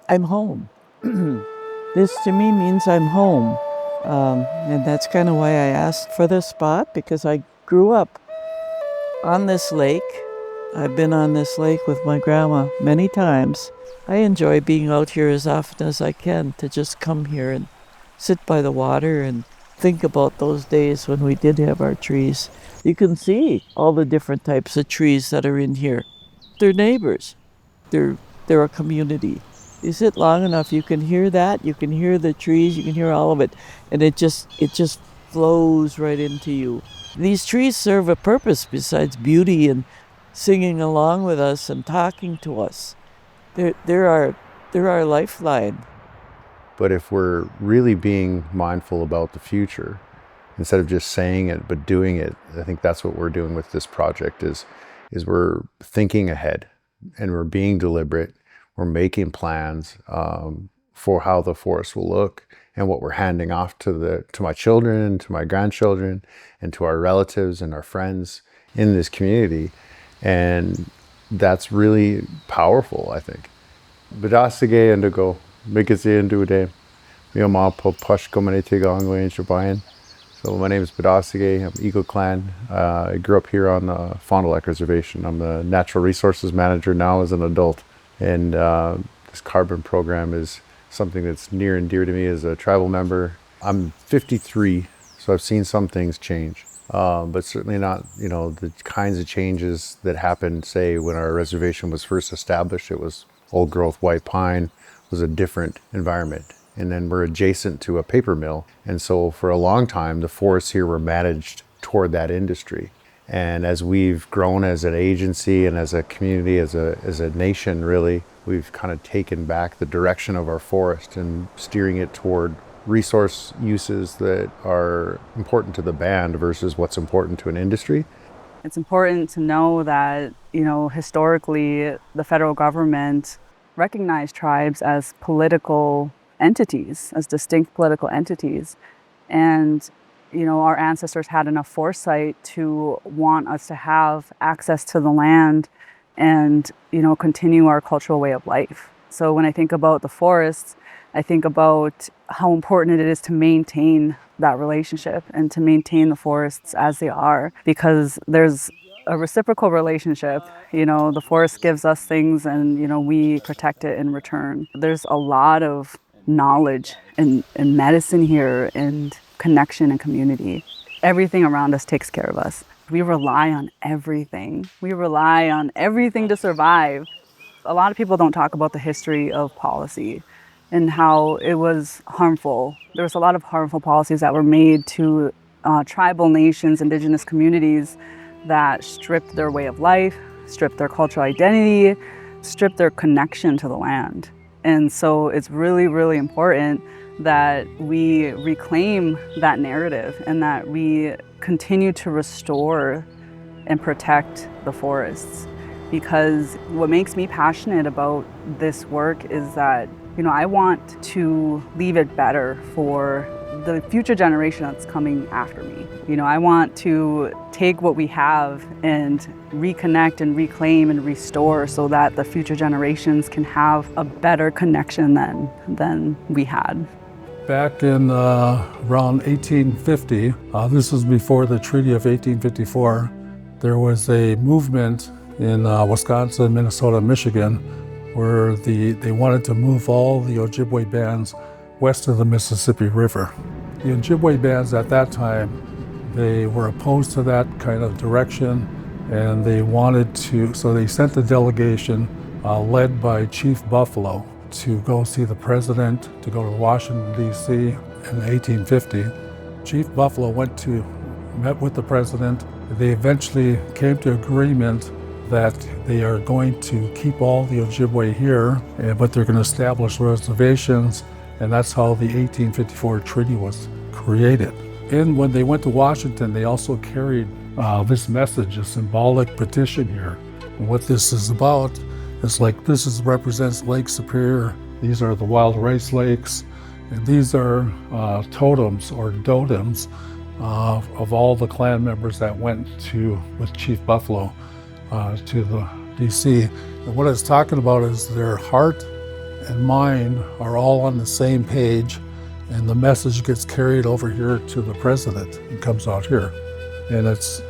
I'm home. This to me means I'm home. And that's kind of why I asked for this spot, because I grew up on this lake. I've been on this lake with my grandma many times. I enjoy being out here as often as I can, to just come here and sit by the water and think about those days when we did have our trees. You can see all the different types of trees that are in here. They're neighbors. They're a community. You sit long enough, you can hear that, you can hear the trees, you can hear all of it, and it just flows right into you. These trees serve a purpose besides beauty and singing along with us and talking to us. They're our lifeline. But if we're really being mindful about the future, instead of just saying it but doing it, I think that's what we're doing with this project is we're thinking ahead, and we're being deliberate. We're making plans for how the forest will look and what we're handing off to my children, to my grandchildren, and to our relatives and our friends in this community. And that's really powerful, I think. Badasige Indigo, Mikasi Indude, Mioma Popushko Manitiga and Shabayan. So my name is Badasige, I'm Eagle Clan. I grew up here on the Fond du Lac Reservation. I'm the Natural Resources Manager now as an adult. And this carbon program is something that's near and dear to me as a tribal member. I'm 53, so I've seen some things change, but certainly not, the kinds of changes that happened, say, when our reservation was first established. It was old growth white pine, it was a different environment. And then we're adjacent to a paper mill. And so for a long time, the forests here were managed toward that industry. And as we've grown as an agency and as a community, as a nation, really, we've kind of taken back the direction of our forest and steering it toward resource uses that are important to the band versus what's important to an industry. It's important to know that, historically, the federal government recognized tribes as political entities, as distinct political entities. And our ancestors had enough foresight to want us to have access to the land and, continue our cultural way of life. So when I think about the forests, I think about how important it is to maintain that relationship and to maintain the forests as they are, because there's a reciprocal relationship. The forest gives us things and, we protect it in return. There's a lot of knowledge and medicine here, and connection and community. Everything around us takes care of us. We rely on everything. We rely on everything to survive. A lot of people don't talk about the history of policy and how it was harmful. There was a lot of harmful policies that were made to tribal nations, indigenous communities, that stripped their way of life, stripped their cultural identity, stripped their connection to the land. And so it's really, really important that we reclaim that narrative and that we continue to restore and protect the forests. Because what makes me passionate about this work is that, I want to leave it better for the future generation that's coming after me. I want to take what we have and reconnect and reclaim and restore so that the future generations can have a better connection than we had. Back in around 1850, this was before the Treaty of 1854, there was a movement in Wisconsin, Minnesota, Michigan, where they wanted to move all the Ojibwe bands west of the Mississippi River. The Ojibwe bands at that time, they were opposed to that kind of direction, and they wanted to, so they sent a delegation led by Chief Buffalo to go see the president, to go to Washington, D.C. in 1850. Chief Buffalo met with the president. They eventually came to agreement that they are going to keep all the Ojibwe here, but they're going to establish reservations, and that's how the 1854 treaty was created. And when they went to Washington, they also carried this message, a symbolic petition here. And what this is about is represents Lake Superior. These are the wild rice lakes, and these are totems or dotems of all the clan members that went with Chief Buffalo to the DC. And what it's talking about is their heart and mine are all on the same page, and the message gets carried over here to the president and comes out here. And it's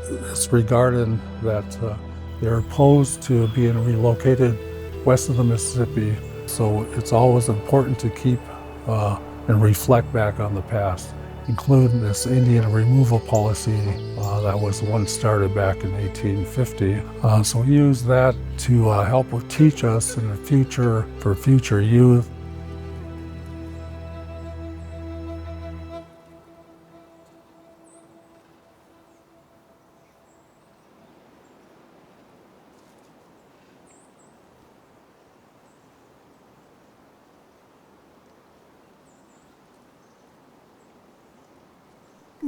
regarded that they're opposed to being relocated west of the Mississippi. So it's always important to keep and reflect back on the past, including this Indian removal policy that was once started back in 1850. So we use that to help teach us in the future, for future youth.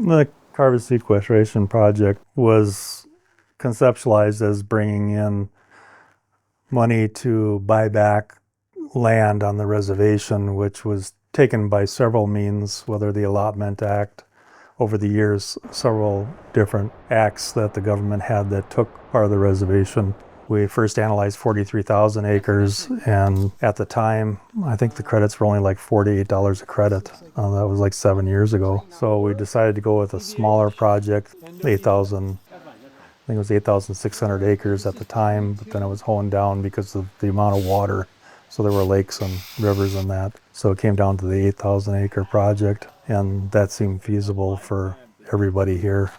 The carbon sequestration project was conceptualized as bringing in money to buy back land on the reservation, which was taken by several means, whether the Allotment Act, over the years, several different acts that the government had that took part of the reservation. We first analyzed 43,000 acres, and at the time, I think the credits were only like $48 a credit. That was like 7 years ago. So we decided to go with a smaller project, 8,000, I think it was 8,600 acres at the time, but then it was honed down because of the amount of water. So there were lakes and rivers in that. So it came down to the 8,000 acre project, and that seemed feasible for everybody here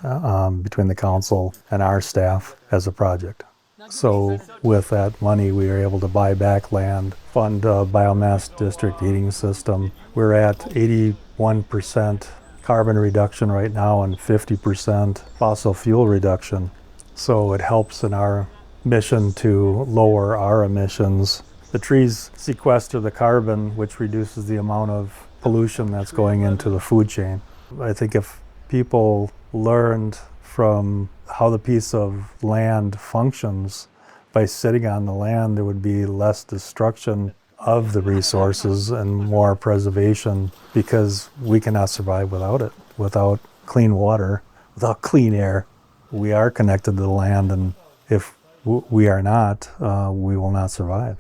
between the council and our staff as a project. So with that money, we were able to buy back land, fund a biomass district heating system. We're at 81% carbon reduction right now and 50% fossil fuel reduction. So it helps in our mission to lower our emissions. The trees sequester the carbon, which reduces the amount of pollution that's going into the food chain. I think if people learned from how the piece of land functions, by sitting on the land, there would be less destruction of the resources and more preservation, because we cannot survive without it, without clean water, without clean air. We are connected to the land, and if we are not, we will not survive.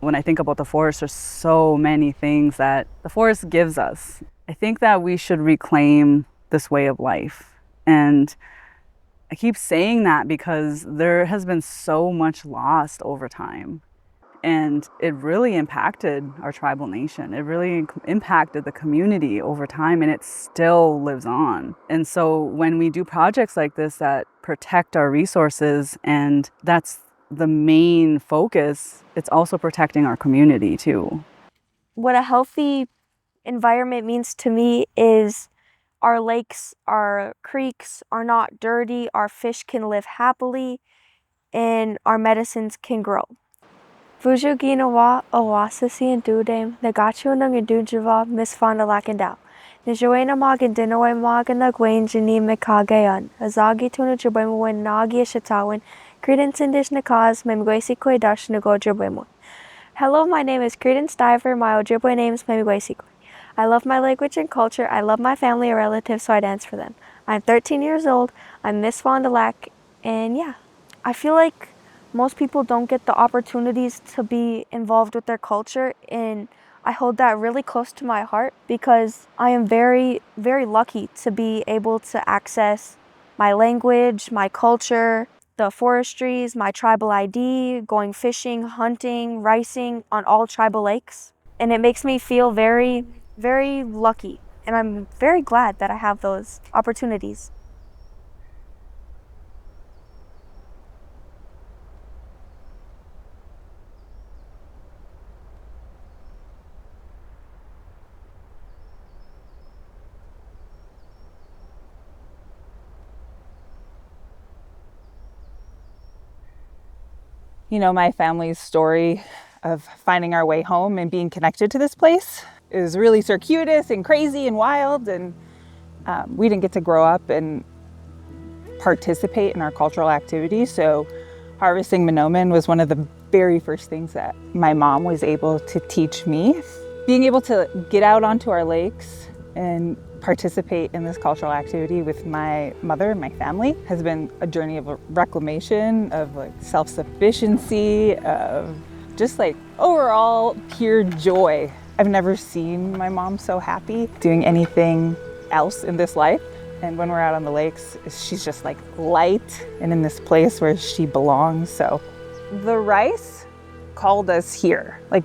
When I think about the forest, there's so many things that the forest gives us. I think that we should reclaim this way of life. And I keep saying that because there has been so much lost over time. And it really impacted our tribal nation. It really impacted the community over time, and it still lives on. And so when we do projects like this that protect our resources, and that's the main focus, it's also protecting our community too. What a healthy environment means to me is our lakes, our creeks are not dirty, our fish can live happily, and our medicines can grow. Vuju ginawa awasasi and dudem, negachu nung and dujava, Miss Fond du Lac and Dow. Nijuena mag and dinaway mag and nagwain jini mekagayan, azagi tuna jabwemwin nagi shitawin, credence indigenous cause, memgwesi koi dash nago jabwemwin. Hello, my name is Credence Diver, my Ojibwe name is memgwesi koi. I love my language and culture. I love my family and relatives, so I dance for them. I'm 13 years old. I'm Miss Fond du Lac, and yeah, I feel like most people don't get the opportunities to be involved with their culture, and I hold that really close to my heart because I am very, very lucky to be able to access my language, my culture, the forestries, my tribal ID, going fishing, hunting, ricing on all tribal lakes. And it makes me feel very, very lucky, and I'm very glad that I have those opportunities. You know, my family's story of finding our way home and being connected to this place is really circuitous and crazy and wild, and we didn't get to grow up and participate in our cultural activities. So harvesting Manoomin was one of the very first things that my mom was able to teach me. Being able to get out onto our lakes and participate in this cultural activity with my mother and my family has been a journey of reclamation, of like self-sufficiency, of just like overall pure joy. I've never seen my mom so happy doing anything else in this life. And when we're out on the lakes, she's just like light and in this place where she belongs. So the rice called us here. Like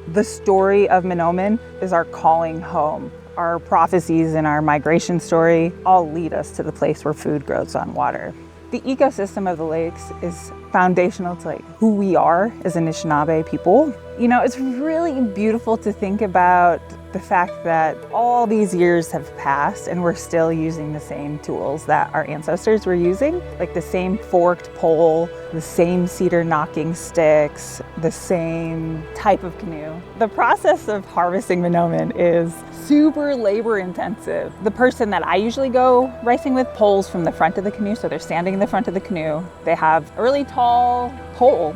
the story of Manoomin is our calling home. Our prophecies and our migration story all lead us to the place where food grows on water. The ecosystem of the lakes is foundational to like who we are as Anishinaabe people. You know, it's really beautiful to think about the fact that all these years have passed and we're still using the same tools that our ancestors were using, like the same forked pole, the same cedar knocking sticks, the same type of canoe. The process of harvesting Manoomin is super labor intensive. The person that I usually go ricing with pulls from the front of the canoe, so they're standing in the front of the canoe. They have a really tall pole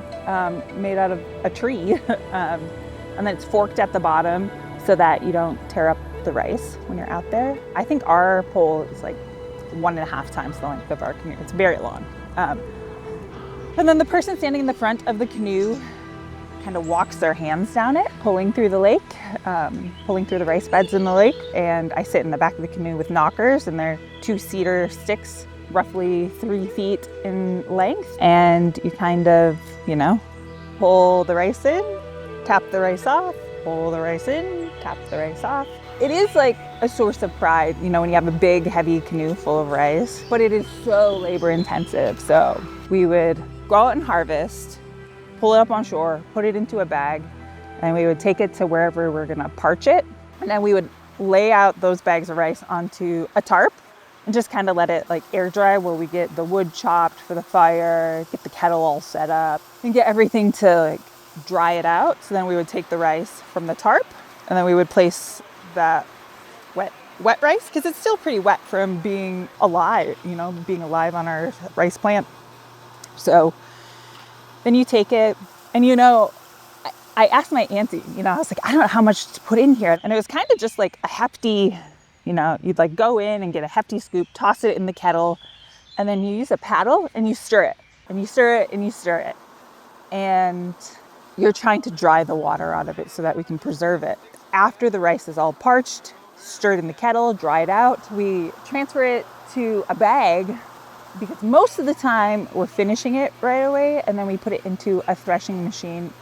made out of a tree, and then it's forked at the bottom so that you don't tear up the rice when you're out there. I think our pole is like 1.5 times the length of our canoe. It's very long. And then the person standing in the front of the canoe kind of walks their hands down it, pulling through the lake, pulling through the rice beds in the lake. And I sit in the back of the canoe with knockers, and they're 2 cedar sticks, roughly 3 feet in length. And you kind of, you know, pull the rice in, tap the rice off, pull the rice in, tap the rice off. It is like a source of pride, you know, when you have a big, heavy canoe full of rice, but it is so labor intensive. So we would go out and harvest, pull it up on shore, put it into a bag, and we would take it to wherever we're gonna parch it. And then we would lay out those bags of rice onto a tarp and just kind of let it like air dry, where we get the wood chopped for the fire, get the kettle all set up, and get everything to like dry it out. So then we would take the rice from the tarp, and then we would place that wet rice, because it's still pretty wet from being alive, you know, being alive on our rice plant. So then you take it, and you know, I asked my auntie, you know, I was like, I don't know how much to put in here. And it was kind of just like a hefty, you know, you'd like go in and get a hefty scoop, toss it in the kettle, and then you use a paddle and you stir it, and you stir it, and you stir it. And you're trying to dry the water out of it so that we can preserve it. After the rice is all parched, stirred in the kettle, dried out, we transfer it to a bag, because most of the time we're finishing it right away, and then we put it into a threshing machine,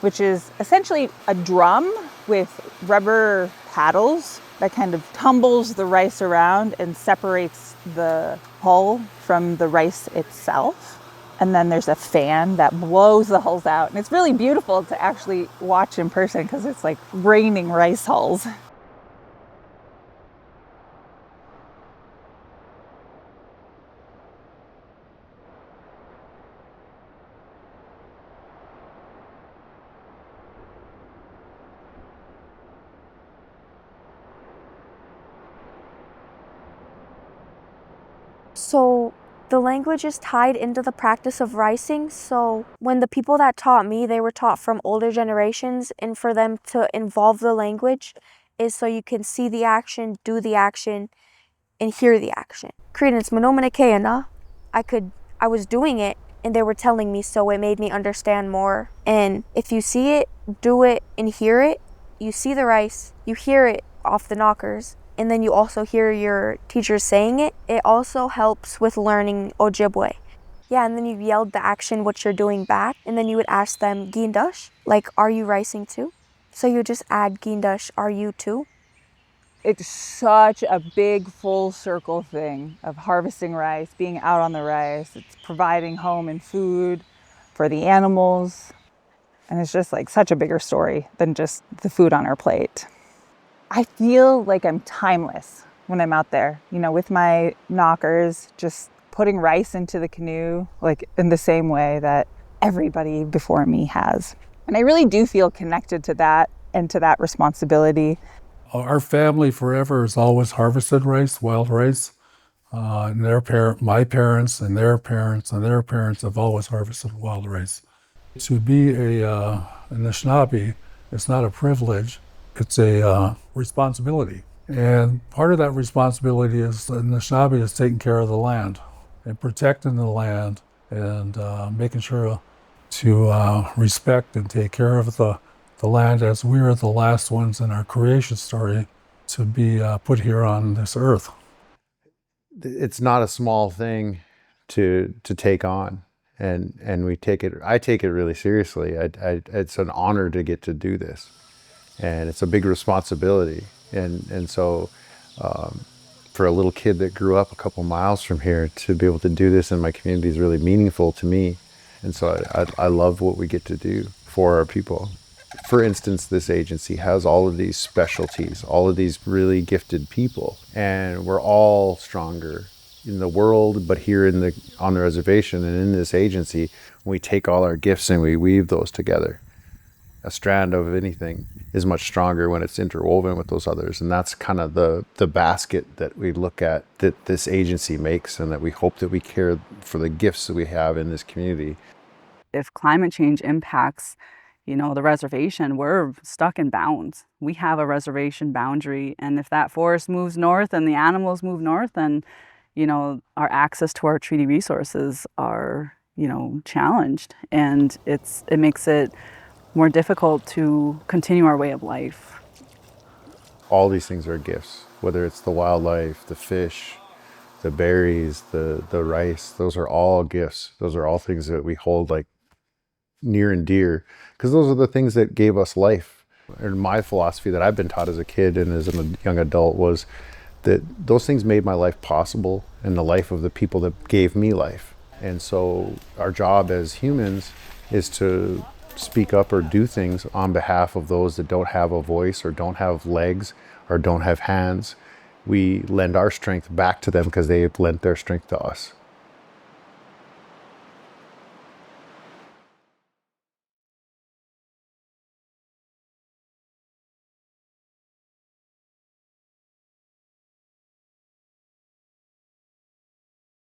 which is essentially a drum with rubber paddles that kind of tumbles the rice around and separates the hull from the rice itself. And then there's a fan that blows the hulls out. And it's really beautiful to actually watch in person, because it's like raining rice hulls. So the language is tied into the practice of ricing. So when the people that taught me, they were taught from older generations, and for them to involve the language is so you can see the action, do the action, and hear the action. Credence Manoomin Keana, I was doing it and they were telling me, so it made me understand more. And if you see it, do it, and hear it, you see the rice, you hear it off the knockers, and then you also hear your teachers saying it. It also helps with learning Ojibwe. Yeah, and then you yelled the action, what you're doing back, and then you would ask them, Gindush, like, are you ricing too? So you just add Gindush, are you too? It's such a big full circle thing of harvesting rice, being out on the rice. It's providing home and food for the animals. And it's just like such a bigger story than just the food on our plate. I feel like I'm timeless when I'm out there, you know, with my knockers, just putting rice into the canoe, like in the same way that everybody before me has. And I really do feel connected to that and to that responsibility. Our family forever has always harvested rice, wild rice. And my parents and their parents and their parents have always harvested wild rice. To be an Anishinaabe, it's not a privilege, it's a responsibility. And part of that responsibility is the Anishinaabe is taking care of the land and protecting the land and making sure to respect and take care of the land, as we are the last ones in our creation story to be put here on this earth. It's not a small thing to take on, and I take it really seriously. It's an honor to get to do this, and it's a big responsibility. And so for a little kid that grew up a couple miles from here to be able to do this in my community is really meaningful to me. And so I love what we get to do for our people. For instance, this agency has all of these specialties, all of these really gifted people, and we're all stronger in the world, but here on the reservation and in this agency, we take all our gifts and we weave those together. A strand of anything is much stronger when it's interwoven with those others, and that's kind of the basket that we look at that this agency makes, and that we hope that we care for the gifts that we have in this community. If climate change impacts, the reservation, we're stuck in bounds. We have a reservation boundary, and if that forest moves north and the animals move north, then, our access to our treaty resources are, challenged, and it makes it more difficult to continue our way of life. All these things are gifts, whether it's the wildlife, the fish, the berries, the rice. Those are all gifts. Those are all things that we hold like near and dear, because those are the things that gave us life. And my philosophy that I've been taught as a kid and as a young adult was that those things made my life possible and the life of the people that gave me life. And so our job as humans is to speak up or do things on behalf of those that don't have a voice or don't have legs or don't have hands. We lend our strength back to them because they've lent their strength to us.